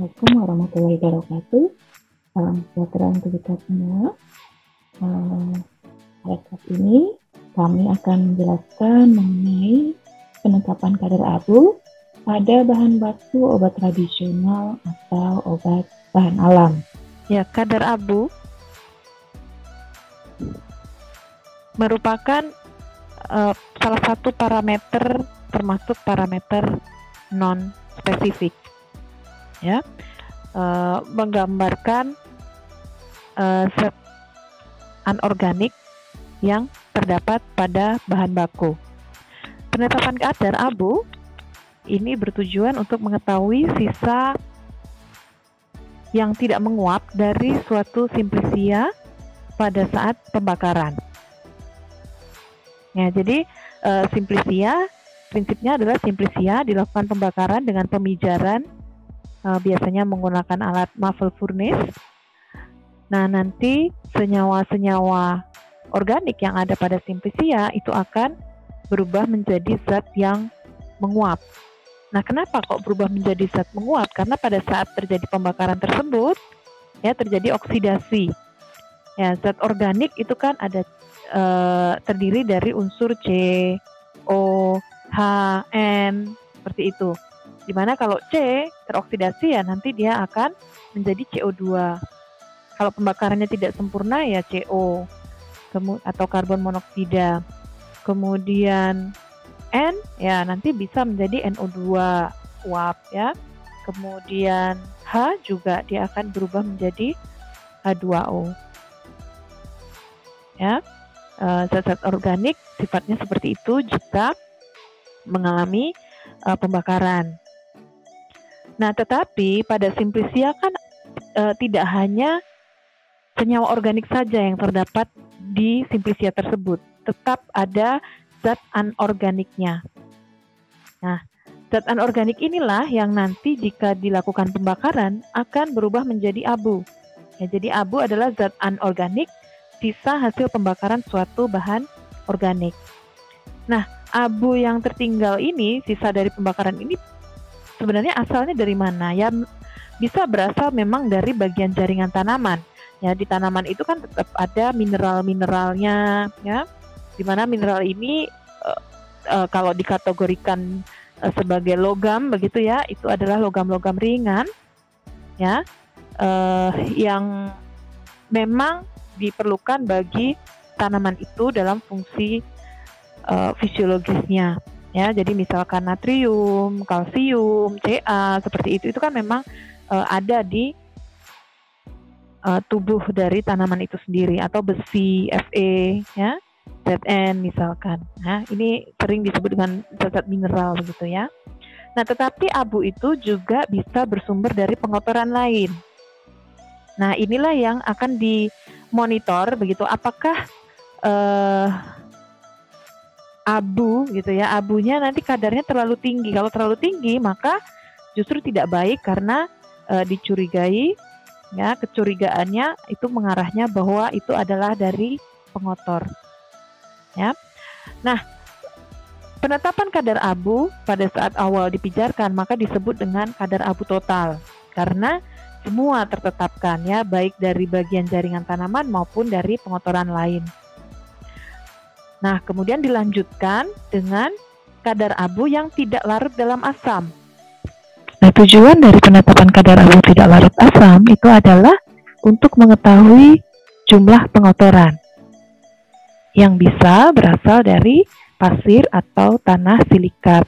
Assalamualaikum warahmatullahi wabarakatuh. Salam sejahtera untuk kita semua. Pada saat ini kami akan menjelaskan mengenai penetapan kadar abu pada bahan baku obat tradisional atau obat bahan alam. Ya, kadar abu merupakan salah satu parameter termasuk parameter non spesifik, ya, menggambarkan zat anorganik yang terdapat pada bahan baku. Penetapan kadar abu ini bertujuan untuk mengetahui sisa yang tidak menguap dari suatu simplisia pada saat pembakaran. Ya, jadi simplisia prinsipnya adalah simplisia dilakukan pembakaran dengan pemijaran, biasanya menggunakan alat muffle furnace. Nah, nanti senyawa-senyawa organik yang ada pada simplisia itu akan berubah menjadi zat yang menguap. Nah, kenapa kok berubah menjadi zat menguap? Karena pada saat terjadi pembakaran tersebut, ya, terjadi oksidasi. Ya, zat organik itu kan ada terdiri dari unsur C, O, H, N, seperti itu. Dimana kalau C teroksidasi, ya nanti dia akan menjadi CO2. Kalau pembakarannya tidak sempurna, ya CO atau karbon monoksida. Kemudian N, ya nanti bisa menjadi NO2 uap, ya. Kemudian H juga dia akan berubah menjadi H2O. Ya, zat-zat organik sifatnya seperti itu jika mengalami pembakaran. Nah, tetapi pada simplisia kan tidak hanya senyawa organik saja yang terdapat di simplisia tersebut, tetap ada zat anorganiknya. Nah, zat anorganik inilah yang nanti jika dilakukan pembakaran akan berubah menjadi abu. Ya, jadi abu adalah zat anorganik, sisa hasil pembakaran suatu bahan organik. Nah, abu yang tertinggal ini, sisa dari pembakaran ini sebenarnya asalnya dari mana? Ya, bisa berasal memang dari bagian jaringan tanaman. Ya, di tanaman itu kan tetap ada mineral-mineralnya, ya. Di mana mineral ini kalau dikategorikan sebagai logam begitu, ya, itu adalah logam-logam ringan, ya, yang memang diperlukan bagi tanaman itu dalam fungsi fisiologisnya, ya. Jadi misalkan natrium, kalsium, Ca seperti itu kan memang ada di tubuh dari tanaman itu sendiri, atau besi, Fe, ya, Zn misalkan. Nah, ini sering disebut dengan zat mineral begitu, ya. Nah, tetapi abu itu juga bisa bersumber dari pengotoran lain. Nah, inilah yang akan dimonitor begitu, apakah abu gitu, ya, abunya nanti kadarnya terlalu tinggi. Kalau terlalu tinggi maka justru tidak baik karena dicurigai, ya, kecurigaannya itu mengarahnya bahwa itu adalah dari pengotor, ya. Nah, penetapan kadar abu pada saat awal dipijarkan maka disebut dengan kadar abu total karena semua tertetapkan, ya, baik dari bagian jaringan tanaman maupun dari pengotoran lain. Nah, kemudian dilanjutkan dengan kadar abu yang tidak larut dalam asam. Nah, tujuan dari penetapan kadar abu tidak larut asam itu adalah untuk mengetahui jumlah pengotoran yang bisa berasal dari pasir atau tanah silikat,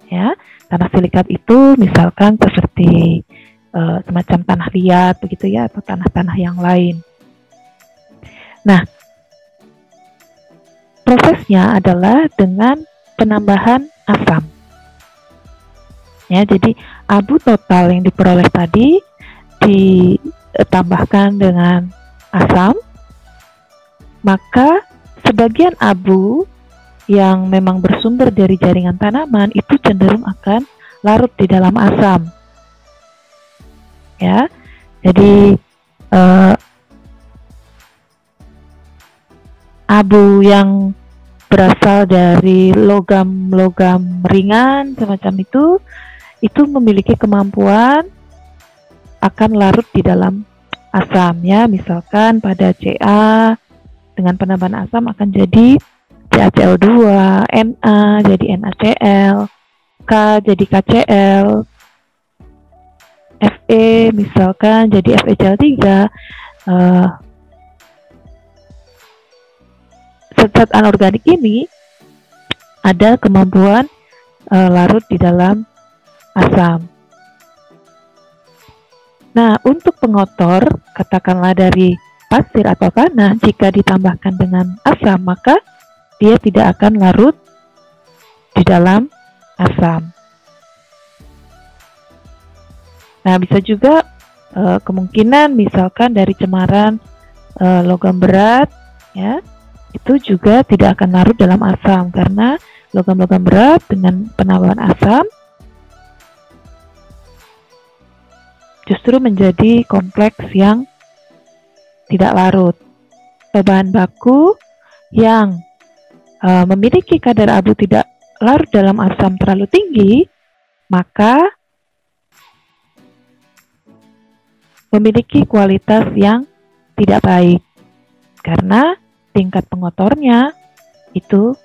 ya. Tanah silikat itu misalkan seperti semacam tanah liat begitu, ya, atau tanah-tanah yang lain. Nah, prosesnya adalah dengan penambahan asam. Ya, jadi abu total yang diperoleh tadi ditambahkan dengan asam, maka sebagian abu yang memang bersumber dari jaringan tanaman itu cenderung akan larut di dalam asam. Ya, jadi abu yang berasal dari logam-logam ringan semacam itu memiliki kemampuan akan larut di dalam asam ya. Misalkan pada Ca dengan penambahan asam akan jadi CaCl2, Na jadi NaCl, K jadi KCl, Fe misalkan jadi FeCl3. Zat-zat anorganik ini ada kemampuan larut di dalam asam. Nah, untuk pengotor, katakanlah dari pasir atau tanah, jika ditambahkan dengan asam, maka dia tidak akan larut di dalam asam. Nah, bisa juga kemungkinan misalkan dari cemaran logam berat, ya, itu juga tidak akan larut dalam asam karena logam-logam berat dengan penambahan asam justru menjadi kompleks yang tidak larut. Bahan baku yang memiliki kadar abu tidak larut dalam asam terlalu tinggi, maka memiliki kualitas yang tidak baik karena tingkat pengotornya itu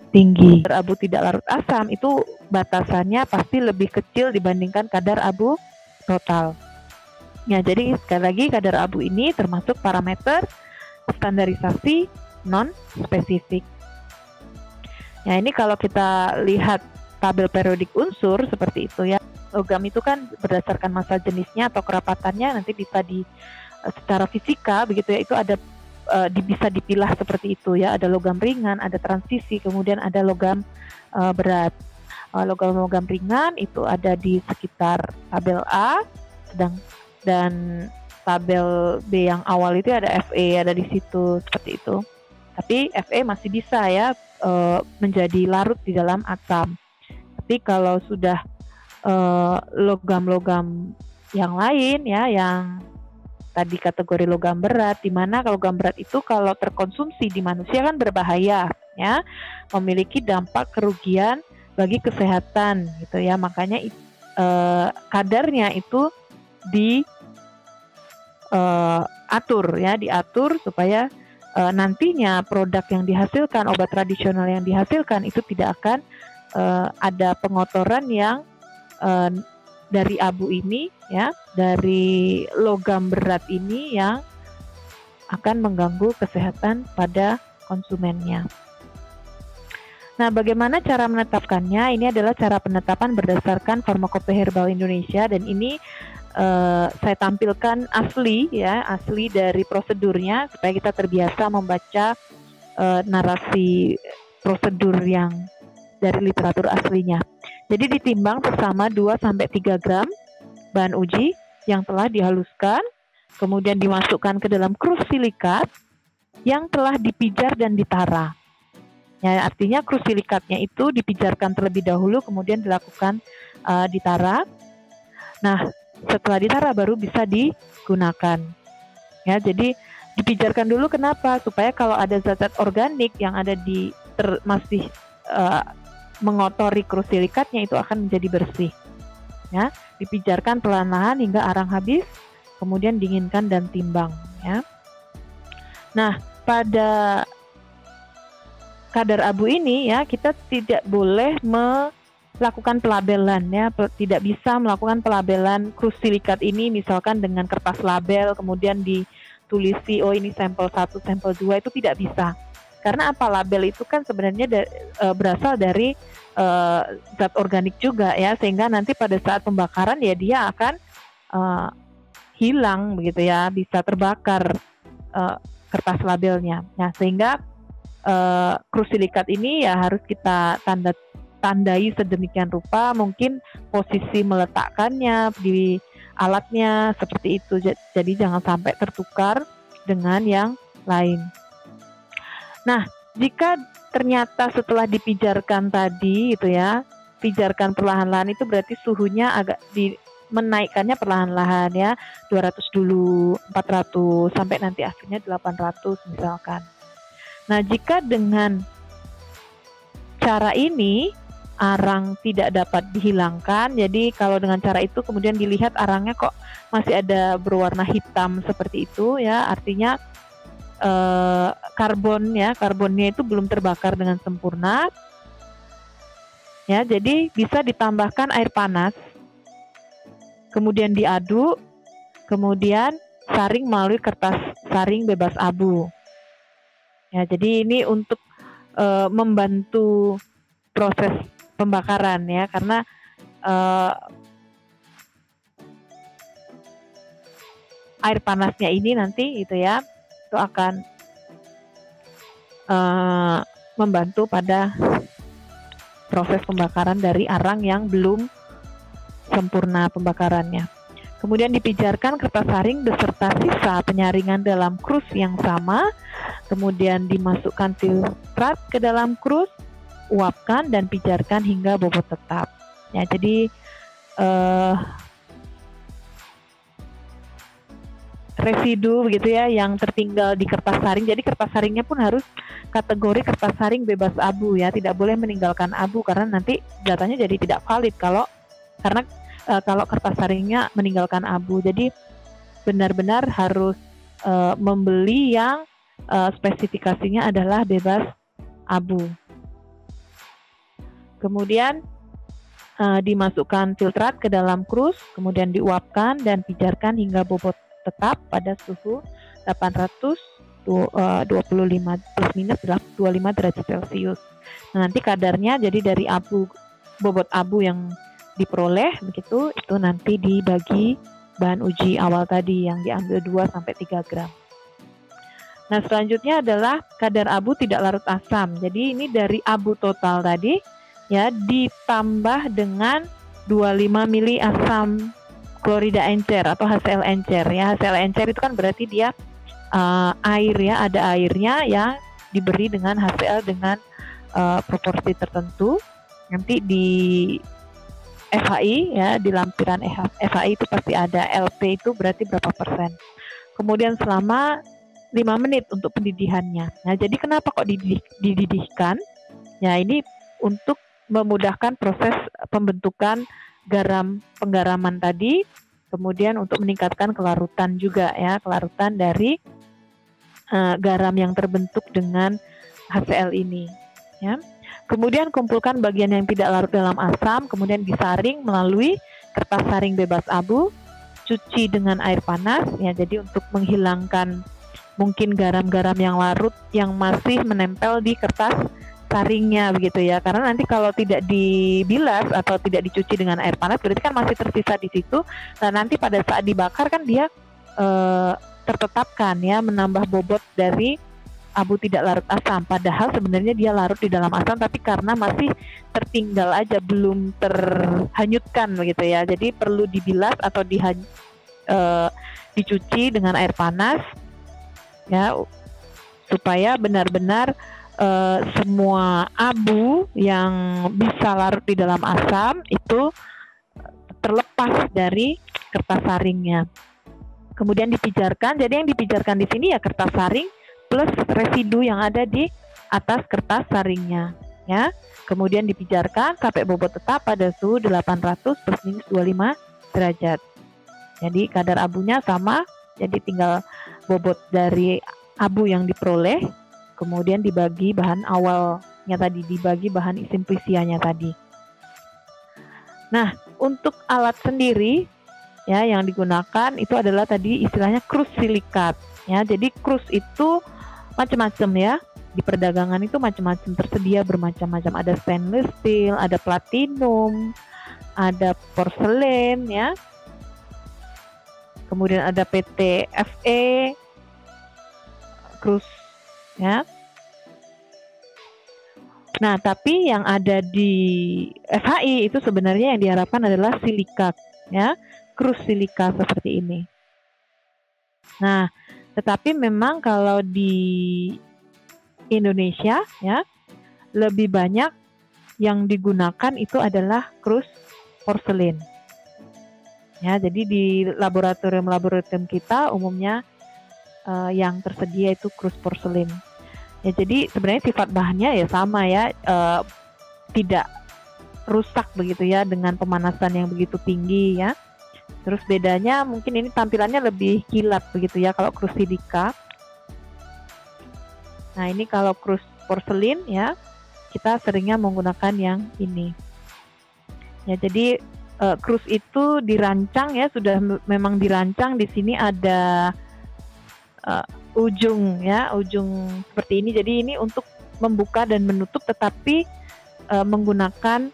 tinggi. Kadar abu tidak larut asam itu batasannya pasti lebih kecil dibandingkan kadar abu total. Ya, jadi sekali lagi kadar abu ini termasuk parameter standarisasi non-spesifik. Ya, ini kalau kita lihat tabel periodik unsur seperti itu ya. Logam itu kan berdasarkan massa jenisnya atau kerapatannya nanti bisa secara fisika begitu ya, itu ada bisa dipilah seperti itu ya. Ada logam ringan, ada transisi, kemudian ada logam berat. Logam-logam ringan itu ada di sekitar tabel A, dan tabel B yang awal itu ada Fe ada di situ seperti itu. Tapi Fe masih bisa ya menjadi larut di dalam asam. Tapi kalau sudah logam-logam yang lain ya, yang tadi kategori logam berat, di mana logam berat itu kalau terkonsumsi di manusia kan berbahaya ya, memiliki dampak kerugian bagi kesehatan gitu ya. Makanya kadarnya itu diatur supaya nantinya produk yang dihasilkan, obat tradisional yang dihasilkan itu tidak akan ada pengotoran yang dari abu ini ya, dari logam berat ini yang akan mengganggu kesehatan pada konsumennya. Nah, bagaimana cara menetapkannya? Ini adalah cara penetapan berdasarkan Farmakopeia Herbal Indonesia, dan ini saya tampilkan asli dari prosedurnya supaya kita terbiasa membaca narasi prosedur yang dari literatur aslinya. Jadi ditimbang bersama 2-3 gram bahan uji yang telah dihaluskan, kemudian dimasukkan ke dalam krus silikat yang telah dipijar dan ditara. Ya, artinya krus silikatnya itu dipijarkan terlebih dahulu, kemudian dilakukan ditara. Nah, setelah ditara baru bisa digunakan. Ya, jadi dipijarkan dulu kenapa? Supaya kalau ada zat-zat organik yang ada masih mengotori krus silikatnya itu akan menjadi bersih. Ya, dipijarkan perlahan-lahan hingga arang habis, kemudian dinginkan dan timbang. Ya. Nah, pada kadar abu ini ya, kita tidak boleh melakukan pelabelan ya, tidak bisa melakukan pelabelan krus silikat ini misalkan dengan kertas label kemudian ditulisi oh ini sampel 1, sampel 2, itu tidak bisa. Karena apa? Label itu kan sebenarnya berasal dari zat organik juga ya, sehingga nanti pada saat pembakaran ya dia akan hilang begitu ya, bisa terbakar kertas labelnya. Nah, sehingga krus silikat ini ya harus kita tandai sedemikian rupa, mungkin posisi meletakkannya di alatnya seperti itu. Jadi jangan sampai tertukar dengan yang lain. Nah, jika ternyata setelah dipijarkan tadi itu ya, pijarkan perlahan-lahan, itu berarti suhunya agak menaikkannya perlahan-lahan ya, 200 dulu, 400 sampai nanti akhirnya 800 misalkan. Nah, jika dengan cara ini arang tidak dapat dihilangkan. Jadi kalau dengan cara itu kemudian dilihat arangnya kok masih ada berwarna hitam seperti itu ya, artinya karbonnya itu belum terbakar dengan sempurna. Ya, jadi bisa ditambahkan air panas, kemudian diaduk, kemudian saring melalui kertas saring bebas abu. Ya, jadi ini untuk membantu proses pembakaran ya, karena air panasnya ini nanti itu ya, itu akan membantu pada proses pembakaran dari arang yang belum sempurna pembakarannya. Kemudian dipijarkan kertas saring beserta sisa penyaringan dalam krus yang sama, kemudian dimasukkan filtrat ke dalam krus, uapkan dan pijarkan hingga bobot tetap. Ya, jadi residu begitu ya yang tertinggal di kertas saring. Jadi kertas saringnya pun harus kategori kertas saring bebas abu ya, tidak boleh meninggalkan abu karena nanti datanya jadi tidak valid kalau kertas saringnya meninggalkan abu. Jadi benar-benar harus membeli yang spesifikasinya adalah bebas abu. Kemudian dimasukkan filtrat ke dalam krus, kemudian diuapkan dan pijarkan hingga bobot tetap pada suhu 825 plus minus 25 derajat Celcius. Nah, nanti kadarnya jadi dari bobot abu yang diperoleh begitu, itu nanti dibagi bahan uji awal tadi yang diambil 2-3 gram. Nah, selanjutnya adalah kadar abu tidak larut asam. Jadi ini dari abu total tadi ya ditambah dengan 25 mili asam klorida encer atau HCl encer ya. HCl encer itu kan berarti dia air ya, ada airnya ya, diberi dengan HCl dengan proporsi tertentu. Nanti di FHI ya, di lampiran FHI itu pasti ada LP itu berarti berapa persen. Kemudian selama 5 menit untuk pendidihannya. Nah, jadi kenapa kok dididihkan? Ya, ini untuk memudahkan proses pembentukan penggaraman tadi, kemudian untuk meningkatkan kelarutan juga ya, kelarutan dari garam yang terbentuk dengan HCl ini ya. Kemudian kumpulkan bagian yang tidak larut dalam asam, kemudian disaring melalui kertas saring bebas abu, cuci dengan air panas ya, jadi untuk menghilangkan mungkin garam-garam yang larut yang masih menempel di kertas saringnya begitu ya, karena nanti kalau tidak dibilas atau tidak dicuci dengan air panas berarti kan masih tersisa di situ. Nah, nanti pada saat dibakar kan dia tertetapkan ya, menambah bobot dari abu tidak larut asam, padahal sebenarnya dia larut di dalam asam tapi karena masih tertinggal aja, belum terhanyutkan begitu ya, jadi perlu dibilas atau dicuci dengan air panas ya, supaya benar-benar semua abu yang bisa larut di dalam asam itu terlepas dari kertas saringnya. Kemudian dipijarkan. Jadi yang dipijarkan di sini ya kertas saring plus residu yang ada di atas kertas saringnya ya. Kemudian dipijarkan sampai bobot tetap pada suhu 800 plus minus 25 derajat. Jadi kadar abunya sama, jadi tinggal bobot dari abu yang diperoleh, kemudian dibagi bahan awalnya tadi, dibagi bahan simplicianya tadi. Nah, untuk alat sendiri ya yang digunakan itu adalah tadi istilahnya krus silikat ya. Jadi krus itu macam-macam ya. Di perdagangan itu macam-macam, tersedia bermacam-macam. Ada stainless steel, ada platinum, ada porselen ya. Kemudian ada PT FE krus ya. Nah, tapi yang ada di FHI itu sebenarnya yang diharapkan adalah silikat ya, krus silika seperti ini. Nah, tetapi memang kalau di Indonesia ya lebih banyak yang digunakan itu adalah krus porselen. Ya, jadi di laboratorium kita umumnya yang tersedia itu krus porselen. Ya, jadi sebenarnya sifat bahannya ya sama ya, tidak rusak begitu ya dengan pemanasan yang begitu tinggi ya. Terus bedanya mungkin ini tampilannya lebih kilat begitu ya kalau krus silika. Nah ini kalau krus porselin ya, kita seringnya menggunakan yang ini. Ya jadi krus itu dirancang ya, sudah memang dirancang. Di sini ada ujung ya, ujung seperti ini. Jadi ini untuk membuka dan menutup, tetapi menggunakan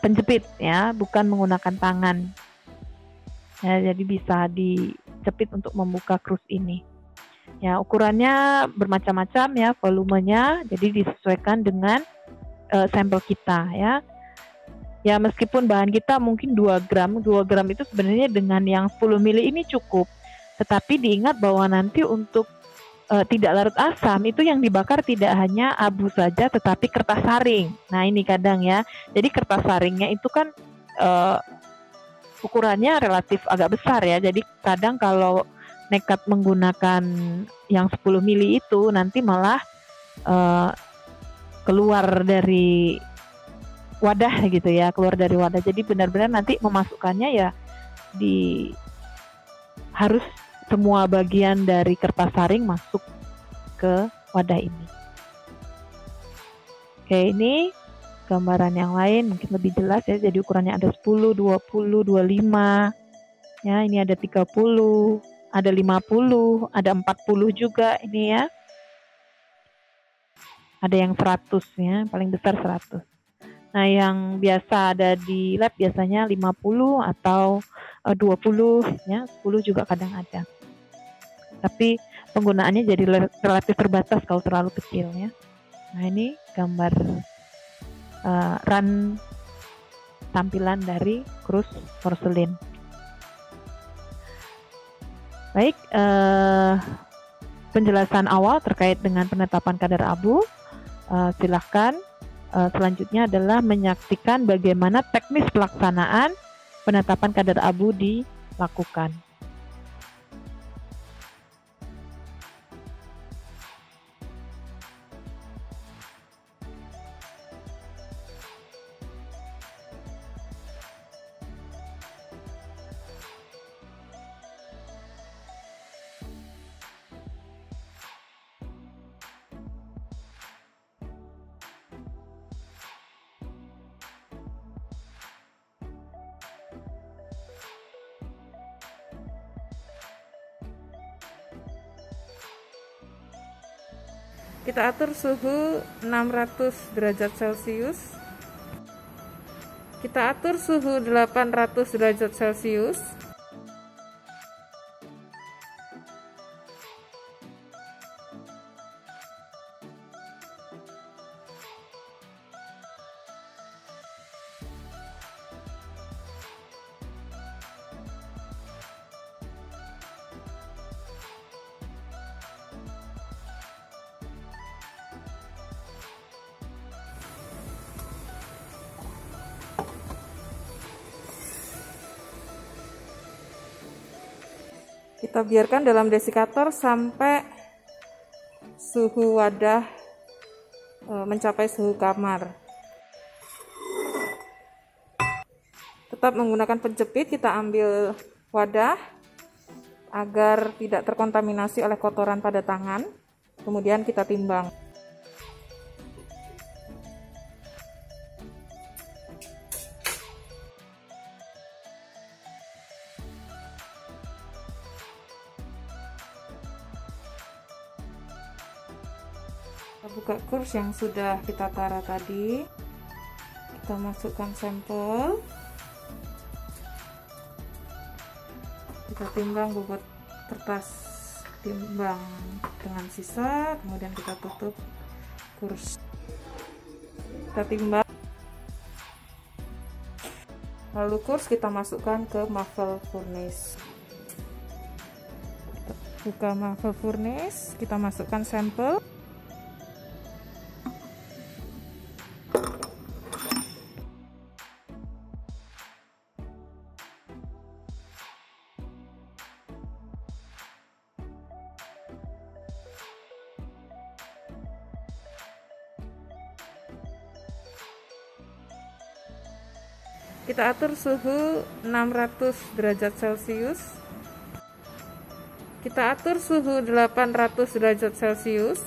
penjepit ya, bukan menggunakan tangan. Ya, jadi bisa dijepit untuk membuka krus ini. Ya, ukurannya bermacam-macam ya, volumenya, jadi disesuaikan dengan sampel kita ya. Ya, meskipun bahan kita mungkin 2 gram itu sebenarnya dengan yang 10 mili ini cukup. Tetapi diingat bahwa nanti untuk tidak larut asam itu yang dibakar tidak hanya abu saja, tetapi kertas saring. Nah, ini kadang ya. Jadi kertas saringnya itu kan ukurannya relatif agak besar ya. Jadi kadang kalau nekat menggunakan yang 10 mili itu nanti malah keluar dari wadah gitu ya, keluar dari wadah. Jadi benar-benar nanti memasukkannya ya harus semua bagian dari kertas saring masuk ke wadah ini. Oke, ini gambaran yang lain mungkin lebih jelas ya. Jadi ukurannya ada 10, 20, 25. Ya, ini ada 30, ada 50, ada 40 juga ini ya. Ada yang 100 ya, paling besar 100. Nah, yang biasa ada di lab biasanya 50 atau 20 ya, 10 juga kadang ada. Tapi penggunaannya jadi relatif terbatas kalau terlalu kecil ya. Nah, ini gambar run tampilan dari krus porselin. Baik, penjelasan awal terkait dengan penetapan kadar abu. Silahkan selanjutnya adalah menyaksikan bagaimana teknis pelaksanaan penetapan kadar abu dilakukan. Kita atur suhu 600 derajat Celcius. Kita atur suhu 800 derajat Celcius. Kita biarkan dalam desikator sampai suhu wadah mencapai suhu kamar. Tetap menggunakan penjepit, kita ambil wadah agar tidak terkontaminasi oleh kotoran pada tangan. Kemudian kita timbang. Kita buka kurs yang sudah kita tara tadi, kita masukkan sampel, kita timbang bobot kertas timbang dengan sisa, kemudian kita tutup kurs, kita timbang, lalu kurs kita masukkan ke muffle furnace. Kita buka muffle furnace, kita masukkan sampel. Kita atur suhu 600 derajat Celcius. Kita atur suhu 800 derajat Celcius.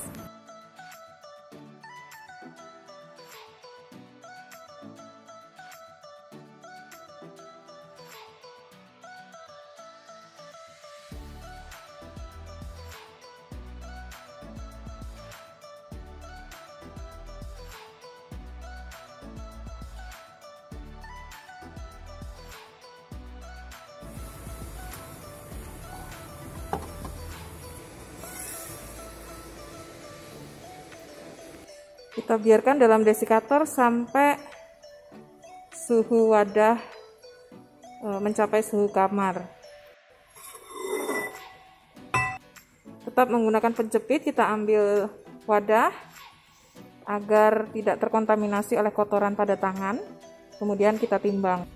Kita biarkan dalam desikator sampai suhu wadah mencapai suhu kamar. Tetap menggunakan penjepit, kita ambil wadah agar tidak terkontaminasi oleh kotoran pada tangan. Kemudian kita timbang.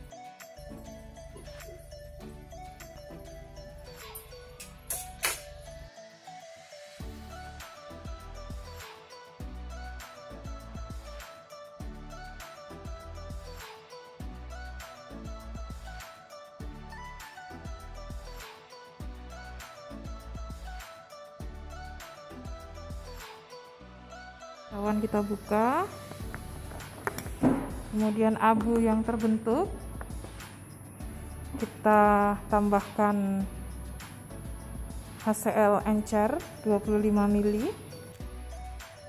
Cawan kita buka, kemudian abu yang terbentuk kita tambahkan HCl encer 25 ml.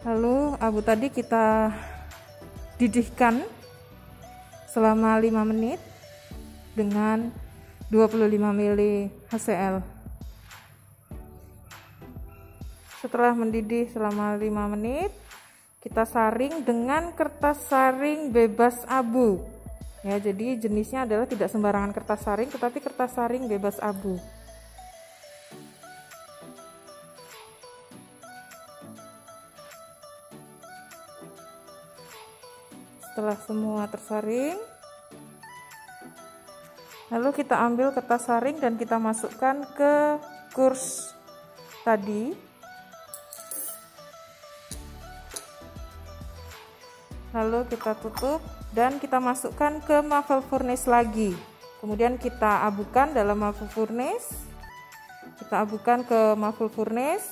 Lalu abu tadi kita didihkan selama 5 menit dengan 25 ml HCl. Setelah mendidih selama 5 menit, kita saring dengan kertas saring bebas abu. Ya, jadi jenisnya adalah tidak sembarangan kertas saring, tetapi kertas saring bebas abu. Setelah semua tersaring, lalu kita ambil kertas saring dan kita masukkan ke kurs tadi. Lalu kita tutup dan kita masukkan ke muffle furnace lagi. Kemudian kita abukan dalam muffle furnace. Kita abukan ke muffle furnace.